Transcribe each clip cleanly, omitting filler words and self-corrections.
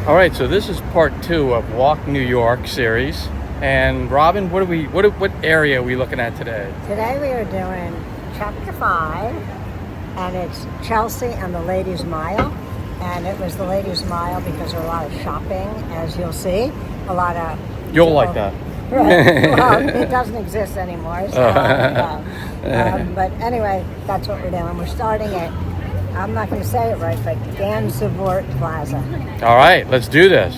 All right, so this is part 2 of Walk New York series. And Robin, what area are we looking at today? Today we are doing chapter 5, and it's Chelsea and the Ladies' Mile. And it was the Ladies' Mile because there are a lot of shopping, as you'll see. A lot of... You'll like that. Right. Well, it doesn't exist anymore. So, but anyway, that's what we're doing. We're starting at, I'm not going to say it right, but Gansevoort Plaza. All right, let's do this.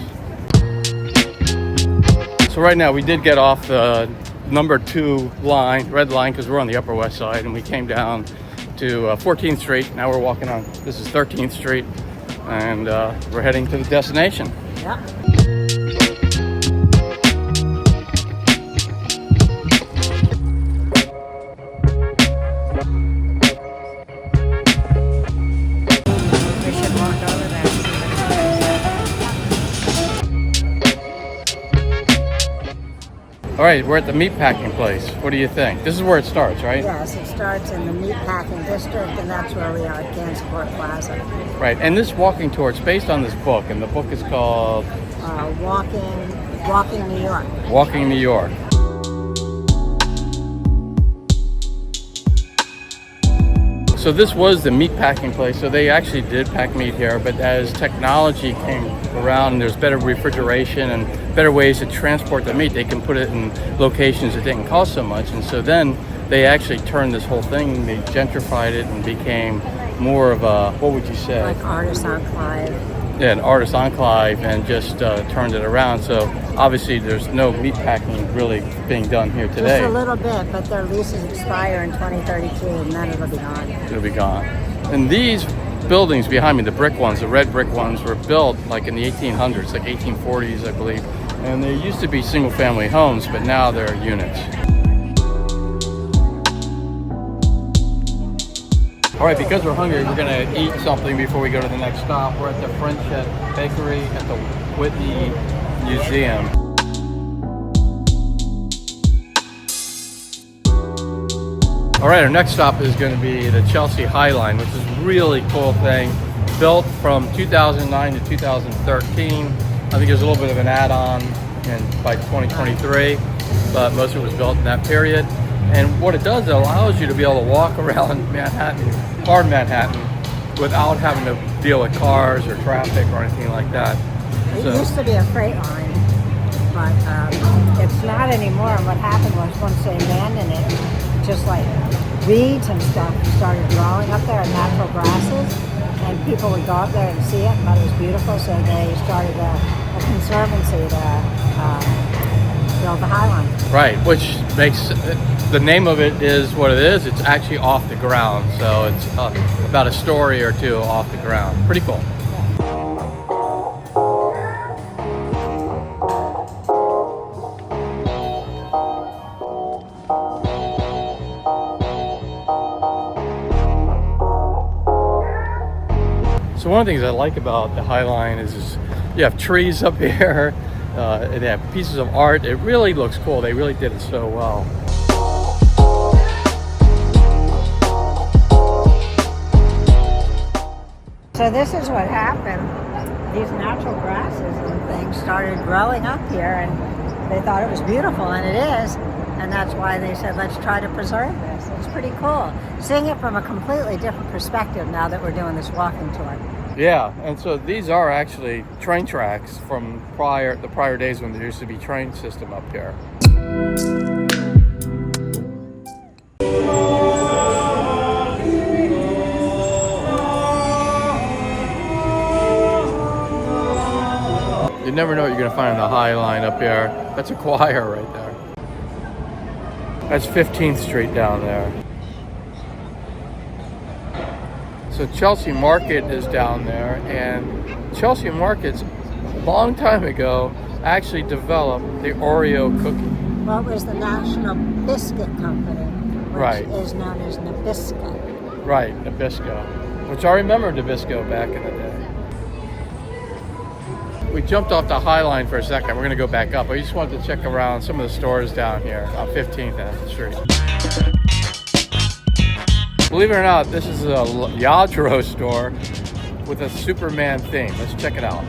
So right now we did get off the number 2 line, red line, because we're on the Upper West Side, and we came down to 14th Street. Now we're walking on, this is 13th Street, and we're heading to the destination. Yeah. All right, we're at the meatpacking place. What do you think? This is where it starts, right? Yes, it starts in the Meatpacking district, and that's where we are at Gansevoort Plaza. Right, and this walking tour, it's based on this book, and the book is called... Walking New York. Walking New York. So this was the meatpacking place, so they actually did pack meat here, but as technology came around and there's better refrigeration and better ways to transport the meat, they can put it in locations that didn't cost so much. And so then they actually turned this whole thing, they gentrified it and became more of a, what would you say? Like artist enclave. Yeah, an artist enclave, and just turned it around. So obviously there's no meatpacking really being done here today. Just a little bit, but their leases expire in 2032 and then it'll be gone. It'll be gone. And these buildings behind me, the brick ones, the red brick ones, were built like in the 1800s, like 1840s, I believe. And they used to be single family homes, but now they're units. All right, because we're hungry, we're gonna eat something before we go to the next stop. We're at the Frenchette Bakery at the Witney Museum. All right, our next stop is gonna be the Chelsea Highline, which is a really cool thing. Built from 2009 to 2013. I think there's a little bit of an add-on by 2023, but most of it was built in that period. And what it does, it allows you to be able to walk around Manhattan, hard Manhattan, without having to deal with cars or traffic or anything like that. It used to be a freight line, but it's not anymore. And what happened was once they abandoned it, just like weeds and stuff started growing up there and natural grasses. And people would go up there and see it and thought it was beautiful, so they started a conservancy to build the Highline. Right, which makes the name of it is what it is. It's actually off the ground, so it's about a story or two off the ground. Pretty cool. So one of the things I like about the Highline is you have trees up here. They have pieces of art. It really looks cool. They really did it so well. So this is what happened. These natural grasses and things started growing up here, and they thought it was beautiful, and it is. And that's why they said, let's try to preserve this. It's pretty cool. Seeing it from a completely different perspective now that we're doing this walking tour. Yeah, and so these are actually train tracks from the prior days when there used to be train system up here. You never know what you're going to find on the Highline up here. That's a choir right there. That's 15th Street down there. So Chelsea Market is down there, and Chelsea Market's a long time ago actually developed the Oreo cookie. Well, it was the National Biscuit Company, which is known as Nabisco. Right, Nabisco, which I remember Nabisco back in the day. We jumped off the Highline for a second. We're going to go back up. I just wanted to check around some of the stores down here on 15th Street. Believe it or not, this is a LLADRO store with a Superman theme. Let's check it out.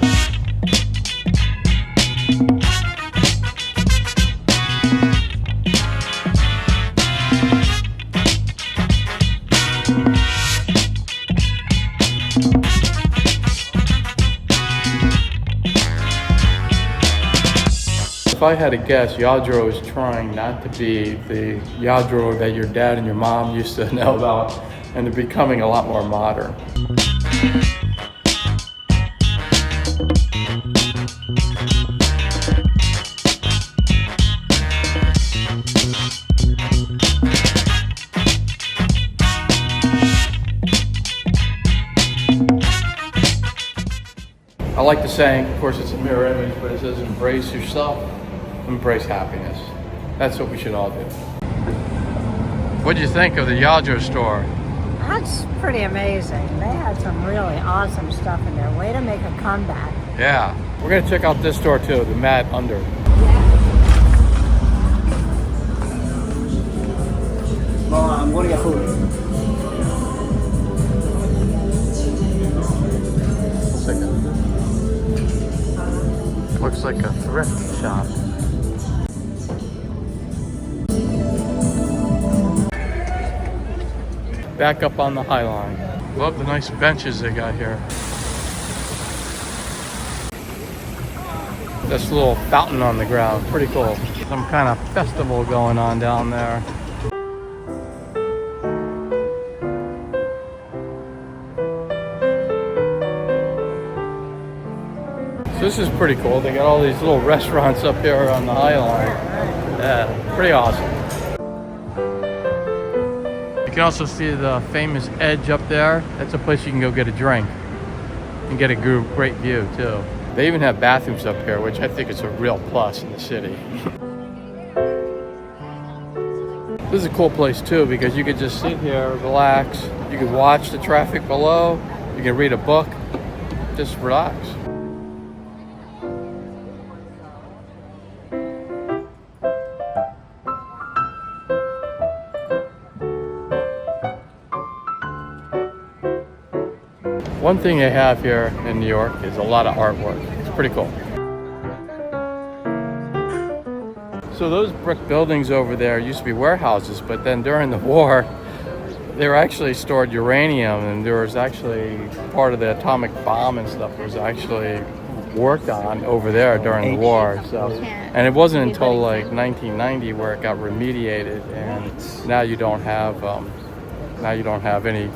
if I had to guess, LLADRO is trying not to be the LLADRO that your dad and your mom used to know about, and they're becoming a lot more modern. I like the saying, of course it's a mirror image, but it says embrace yourself, embrace happiness. That's what we should all do. What do you think of the LLADRO store? That's pretty amazing. They had some really awesome stuff in there. Way to make a comeback. Yeah. We're going to check out this store too, the Mat Under. Mom, I'm going to get food. Looks like a thrift shop. Back up on the Highline. Love the nice benches they got here. This little fountain on the ground, pretty cool. Some kind of festival going on down there. So this is pretty cool. They got all these little restaurants up here on the Highline. Yeah, pretty awesome. You can also see the famous Edge up there. That's a place you can go get a drink and get a great view too. They even have bathrooms up here, which I think is a real plus in the city. This is a cool place too because you could just sit here, relax. You could watch the traffic below. You can read a book. Just relax. One thing they have here in New York is a lot of artwork. It's pretty cool. So those brick buildings over there used to be warehouses, but then during the war, they were actually stored uranium, and there was actually part of the atomic bomb and stuff was actually worked on over there during the war. So, and it wasn't until like 1990 where it got remediated, and now you don't have any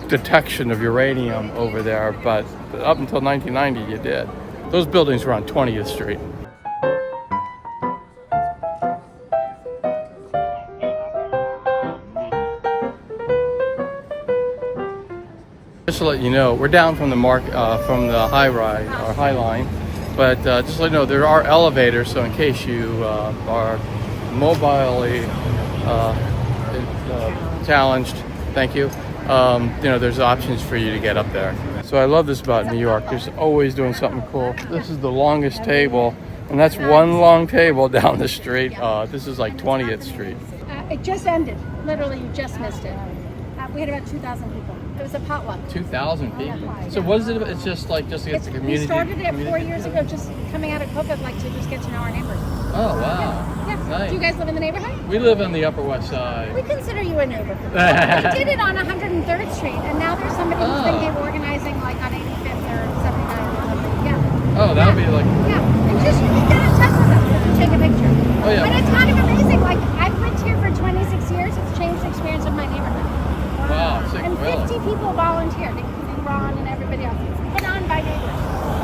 detection of uranium over there, but up until 1990 you did. Those buildings were on 20th Street. Just to let you know, we're down from the Highline, but just to let you know, there are elevators, so in case you are mobilely challenged, thank you. There's options for you to get up there. So I love this about New York. There's always doing something cool. This is the longest table, and that's one long table down the street. This is like 20th Street. It just ended. Literally, you just missed it. We had about 2,000 people. It was a potluck. 2,000 people. So what is it? It's just to get the community. We started it 4 years ago, just coming out of COVID, like to just get to know our neighbors. Oh wow! Yeah. Nice. Do you guys live in the neighborhood? We live on the Upper West Side. We consider you a neighbor. We did it on 103rd Street, and now there's somebody who's thinking of organizing like on 85th or 79th or something. Yeah. Oh, that would be like. Yeah, and just you can get in touch with them if you take a picture. Oh yeah. But it's kind of amazing. Like I've lived here for 26 years. It's changed the experience of my neighborhood. Wow. Sick, And 50 really? people volunteered, including Ron and everybody else. It's put on by neighbors.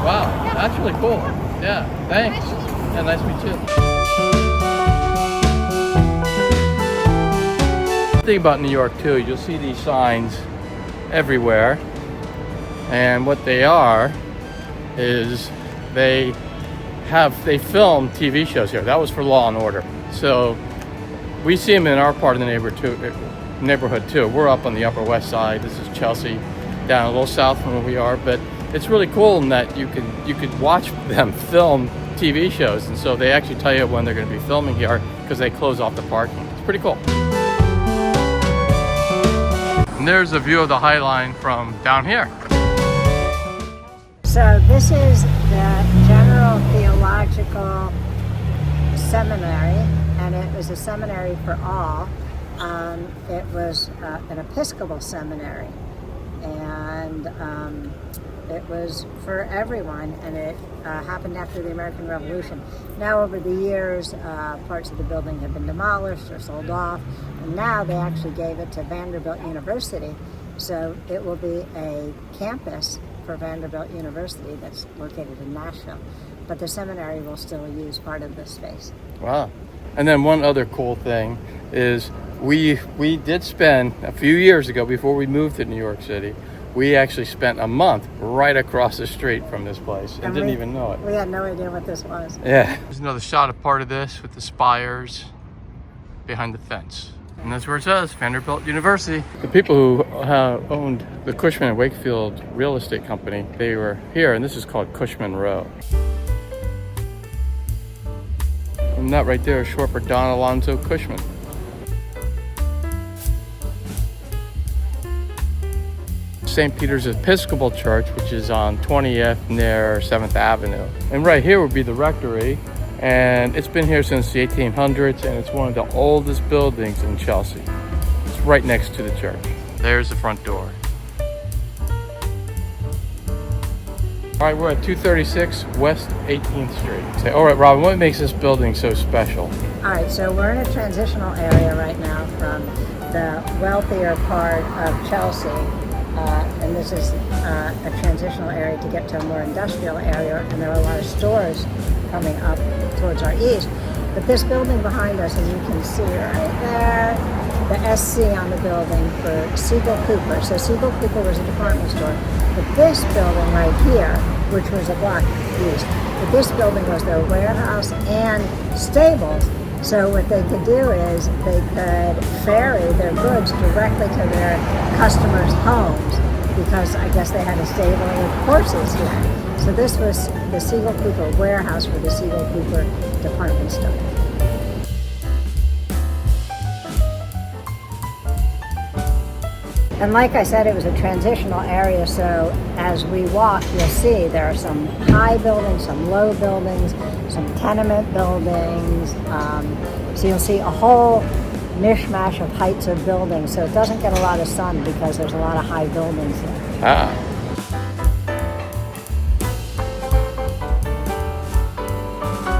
Wow, Yeah. that's really cool. Yeah, thanks. Nice to meet you. Yeah, nice to meet you. The thing about New York too, you'll see these signs everywhere, and what they are is they film TV shows here. That was for Law and Order. So we see them in our part of the neighborhood too. We're up on the Upper West Side. This is Chelsea, down a little south from where we are, but it's really cool in that you could watch them film TV shows, and so they actually tell you when they're going to be filming here because they close off the parking. It's pretty cool. And there's a view of the Highline from down here. So this is the General Theological Seminary, and it was a seminary for all. It was an Episcopal seminary, and It was for everyone, and it happened after the American Revolution. Now, over the years, parts of the building have been demolished or sold off, and now they actually gave it to Vanderbilt University. So it will be a campus for Vanderbilt University that's located in Nashville. But the seminary will still use part of this space. Wow. And then one other cool thing is we did spend a few years ago, before we moved to New York City, we actually spent a month right across the street from this place and didn't even know it. We had no idea what this was. Yeah. There's another shot of part of this with the spires behind the fence. And that's where it says Vanderbilt University. The people who owned the Cushman Wakefield real estate company, they were here, and this is called Cushman Row. And that right there is short for Don Alonzo Cushman. St. Peter's Episcopal Church, which is on 20th near 7th Avenue. And right here would be the Rectory, and it's been here since the 1800s, and it's one of the oldest buildings in Chelsea. It's right next to the church. There's the front door. All right, we're at 236 West 18th Street. All right, Robin, what makes this building so special? All right, so we're in a transitional area right now from the wealthier part of Chelsea. And this is a transitional area to get to a more industrial area, and there are a lot of stores coming up towards our east. But this building behind us, and you can see right there, the SC on the building for Siegel-Cooper. So Siegel-Cooper was a department store. But this building right here, which was a block east, but this building was their warehouse and stables. So what they could do is they could ferry their goods directly to their customers' homes, because I guess they had a stable with horses here. So this was the Siegel-Cooper Warehouse for the Siegel-Cooper department store. And like I said, it was a transitional area, so as we walk, you'll see there are some high buildings, some low buildings, some tenement buildings. So you'll see a whole mishmash of heights of buildings. So it doesn't get a lot of sun because there's a lot of high buildings there.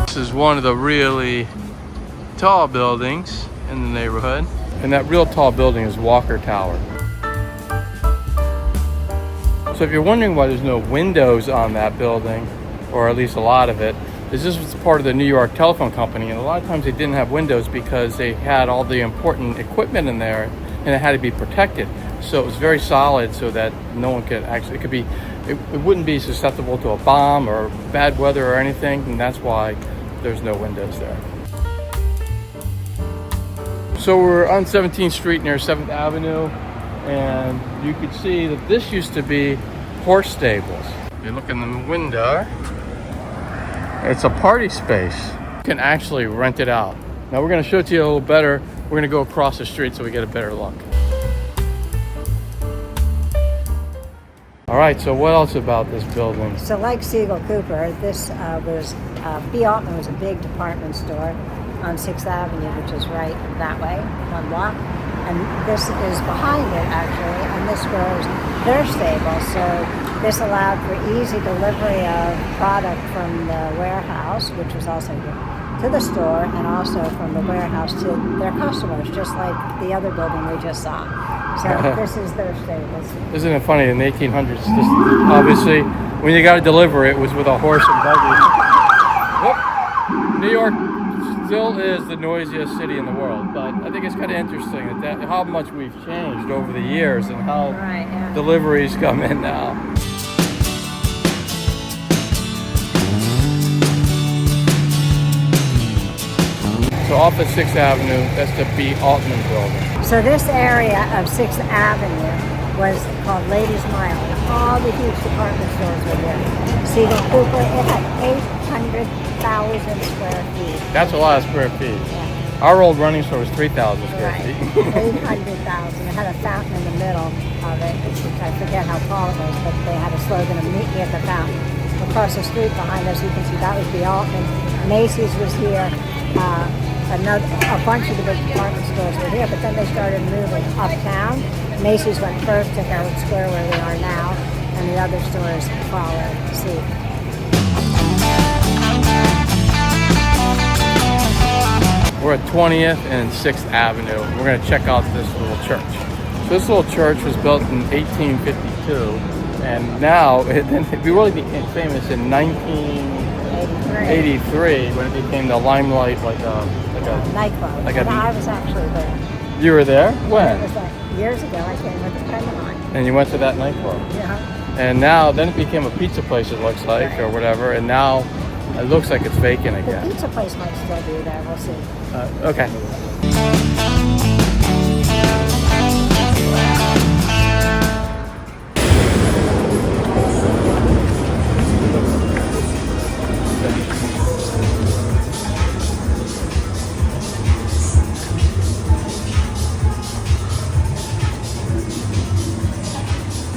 This is one of the really tall buildings in the neighborhood. And that real tall building is Walker Tower. So if you're wondering why there's no windows on that building, or at least a lot of it, this was part of the New York Telephone Company, and a lot of times they didn't have windows because they had all the important equipment in there and it had to be protected. So it was very solid so that no one could actually, it wouldn't be susceptible to a bomb or bad weather or anything, and that's why there's no windows there. So we're on 17th Street near 7th Avenue, and you can see that this used to be horse stables. If you look in the window, it's a party space. You can actually rent it out. Now we're going to show it to you a little better. We're going to go across the street so we get a better look. All right, so what else about this building? So like Siegel-Cooper, this was, B. Altman was a big department store on 6th Avenue, which is right that way, one block. And this is behind it, actually, and this was their stable. So this allowed for easy delivery of product from the warehouse, which was also to the store, and also from the warehouse to their customers, just like the other building we just saw. So this is their stables. Isn't it funny, in the 1800s, this, obviously, when you got to deliver it was with a horse and buggy. Whoop. New York still is the noisiest city in the world, but I think it's kind of interesting that how much we've changed over the years and how deliveries come in now. So off at 6th Avenue, that's the B. Altman building. So this area of 6th Avenue was called Ladies Mile, and all the huge department stores were there. Siegel-Cooper, it had 800,000 square feet. That's a lot of square feet. Yeah. Our old running store was 3,000 square feet. 800,000. It had a fountain in the middle of it, which I forget how tall it was, but they had a slogan of "Meet me at the fountain." Across the street behind us, you can see that was the Altman. Macy's was here. A bunch of the big department stores were here, but then they started moving uptown. Macy's went first to Herald Square, where we are now, and the other stores follow suit. We're at 20th and 6th Avenue. We're going to check out this little church. So this little church was built in 1852, and now it really became famous in 1983 when it became the Limelight, like a nightclub. Like and I was actually there. You were there? When? It was like years ago. I came with a friend of mine. And you went to that nightclub? Yeah. And now, then it became a pizza place, it looks like, or whatever, and now it looks like it's vacant The again. pizza place might still be there. We'll see. Okay.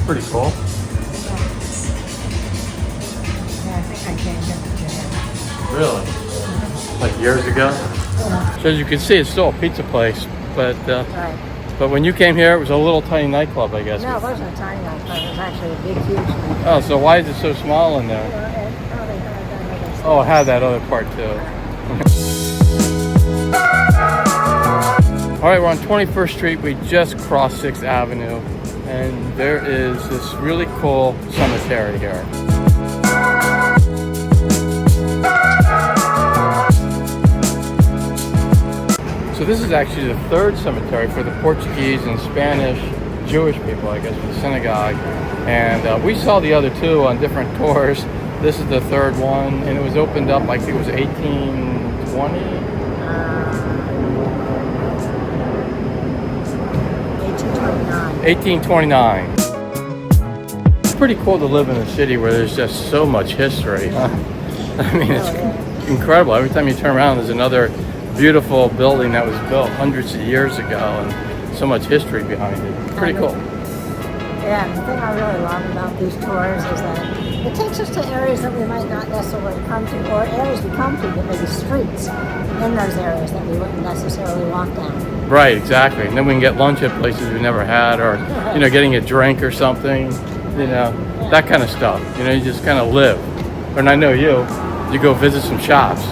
Pretty cool. Yeah, I think I changed it to Really? Like years ago? So as you can see, it's still a pizza place, but Right. but when you came here, it was a little tiny nightclub, I guess. No, it wasn't a tiny nightclub. It was actually a big, huge nightclub. Oh, so why is it so small in there? Well, it probably had that other stuff. Oh, it had that other part too. All right, we're on 21st Street. We just crossed 6th Avenue, and there is this really cool cemetery here. So this is actually the third cemetery for the Portuguese and Spanish Jewish people, I guess, the Synagogue. And we saw the other two on different tours. This is the third one, and it was opened up, I think it was 1820? 1829. 1829. It's pretty cool to live in a city where there's just so much history. Huh? I mean, it's incredible. Every time you turn around, there's another beautiful building that was built hundreds of years ago, and so much history behind it. Pretty cool. Yeah, the thing I really love about these tours is that it takes us to areas that we might not necessarily come to, or areas we come to, but maybe streets in those areas that we wouldn't necessarily walk down. Right, exactly. And then we can get lunch at places we never had, or getting a drink or something, that kind of stuff. You just kind of live. And I know you go visit some shops.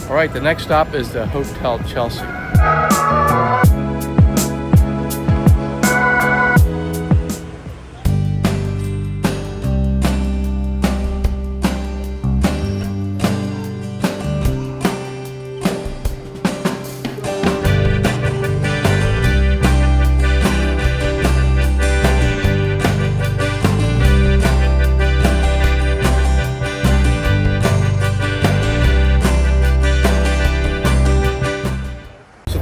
All right, the next stop is the Hotel Chelsea.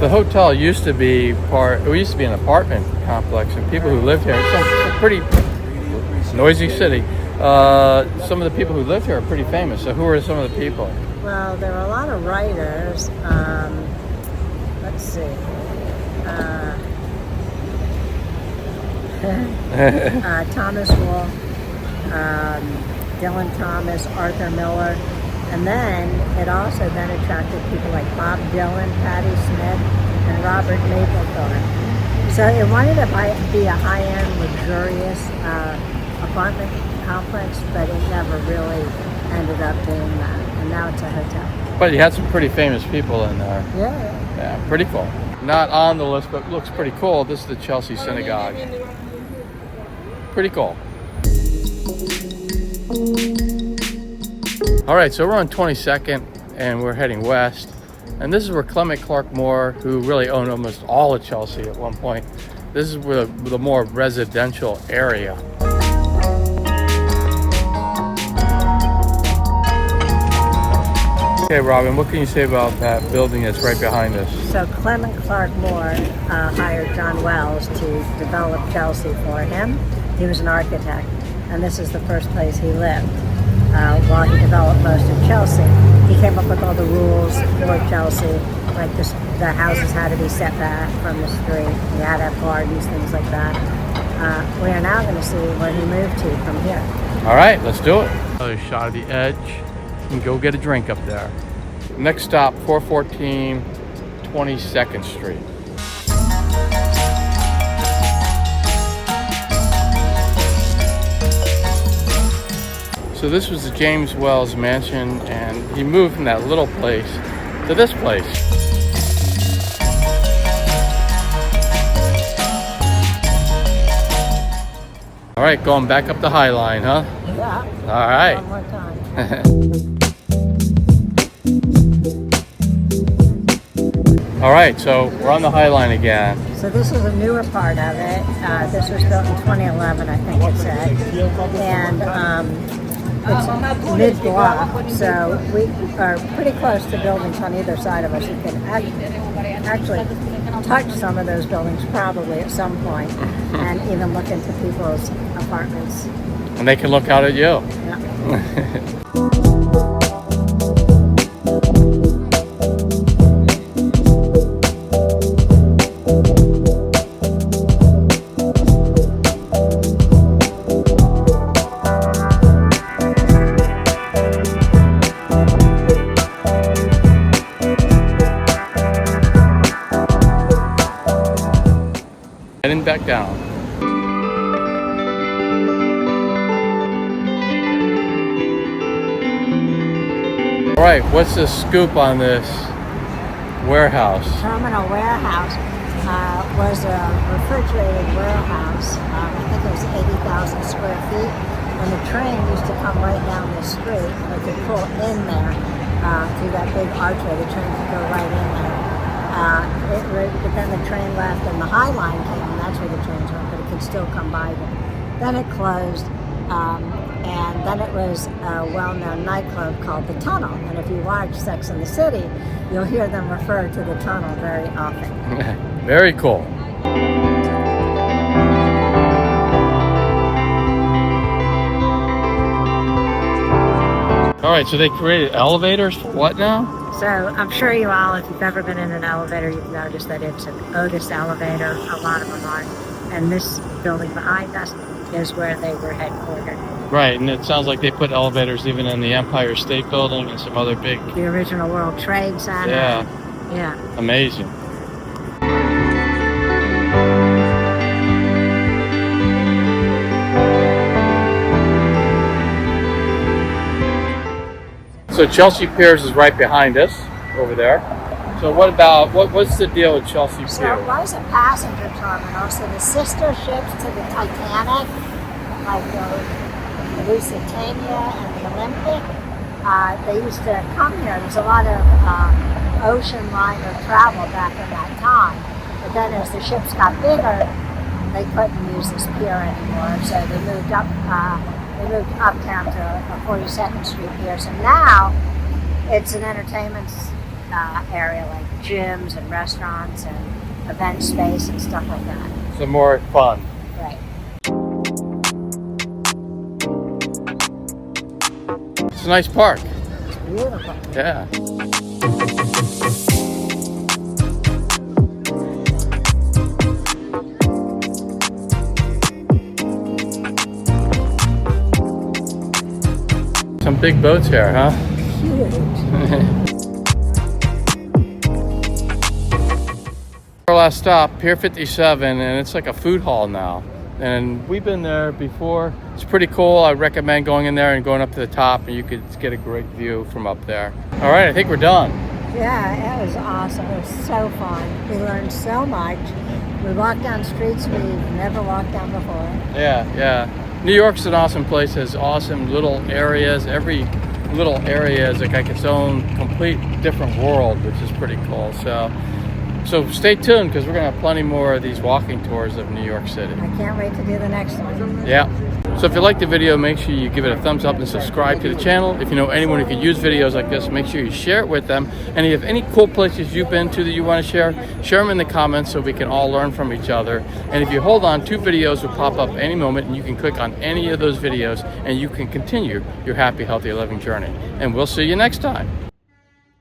The hotel used to be an apartment complex, and people who lived here, it's a pretty noisy city. Some of the people who lived here are pretty famous. So who are some of the people? Well, there are a lot of writers. Let's see. Thomas Wolfe, Dylan Thomas, Arthur Miller. And then it also then attracted people like Bob Dylan, Patti Smith, and Robert Mapplethorpe. So it wanted to be a high-end, luxurious apartment complex, but it never really ended up being that. And now it's a hotel. But you had some pretty famous people in there. Yeah. Yeah, pretty cool. Not on the list, but looks pretty cool. This is the Chelsea Synagogue. Pretty cool. All right, so we're on 22nd and we're heading west. And this is where Clement Clark Moore, who really owned almost all of Chelsea at one point, this is where the more residential area. Okay, Robin, what can you say about that building that's right behind us? So Clement Clark Moore hired John Wells to develop Chelsea for him. He was an architect, and this is the first place he lived. While he developed most of Chelsea, he came up with all the rules for Chelsea, like the houses had to be set back from the street, you had to have gardens, things like that. We are now going to see where he moved to from here. All right, let's do it. Another shot of the edge and go get a drink up there. Next stop, 414 22nd Street. So this was the James Wells mansion, and he moved from that little place to this place. All right, going back up the Highline, huh? Yeah. All right. One more time. All right, so we're on the Highline again. So this is a newer part of it. This was built in 2011, I think it said. And it's mid-block, so we are pretty close to buildings on either side of us. You can actually touch some of those buildings probably at some point, and even look into people's apartments. And they can look out at you. Yeah. Heading back down. All right, what's the scoop on this warehouse? Terminal Warehouse was a refrigerated warehouse. I think it was 80,000 square feet. And the train used to come right down the street, and it could pull in there through that big archway. The train could go right in there. But then the train left, and the Highline came, and that's where the trains went, but it could still come by there. Then it closed, and then it was a well-known nightclub called The Tunnel. And if you watch Sex and the City, you'll hear them refer to the tunnel very often. Very cool. All right, so they created elevators for what now? So I'm sure you all, if you've ever been in an elevator, you've noticed that it's an Otis elevator. A lot of them are. And this building behind us is where they were headquartered. Right, and it sounds like they put elevators even in the Empire State Building and some other big... The original World Trade Center. Yeah. Yeah. Amazing. So Chelsea Piers is right behind us over there. So what's the deal with Chelsea Piers? So it was a passenger terminal, so the sister ships to the Titanic, like the Lusitania and the Olympic, they used to come here. There's a lot of ocean liner travel back in that time. But then as the ships got bigger, they couldn't use this pier anymore, so they moved uptown to 42nd Street Pier. So now it's an entertainment area, like gyms and restaurants and event space and stuff like that. Some more fun. Right. It's a nice park. It's beautiful. Yeah. Some big boats here, huh? Huge. Our last stop, Pier 57, and it's like a food hall now. And we've been there before. It's pretty cool. I recommend going in there and going up to the top, and you could get a great view from up there. All right, I think we're done. Yeah, it was awesome. It was so fun. We learned so much. We walked down streets we've never walked down before. Yeah, yeah. New York's an awesome place. It has awesome little areas. Every little area is like its own complete different world, which is pretty cool. So stay tuned, because we're going to have plenty more of these walking tours of New York City. I can't wait to do the next one. Yeah. So if you like the video, make sure you give it a thumbs up and subscribe to the channel. If you know anyone who could use videos like this, make sure you share it with them. And if you have any cool places you've been to that you want to share them in the comments so we can all learn from each other. And if you hold on, 2 videos will pop up any moment, and you can click on any of those videos, and you can continue your happy, healthy living journey. And we'll see you next time.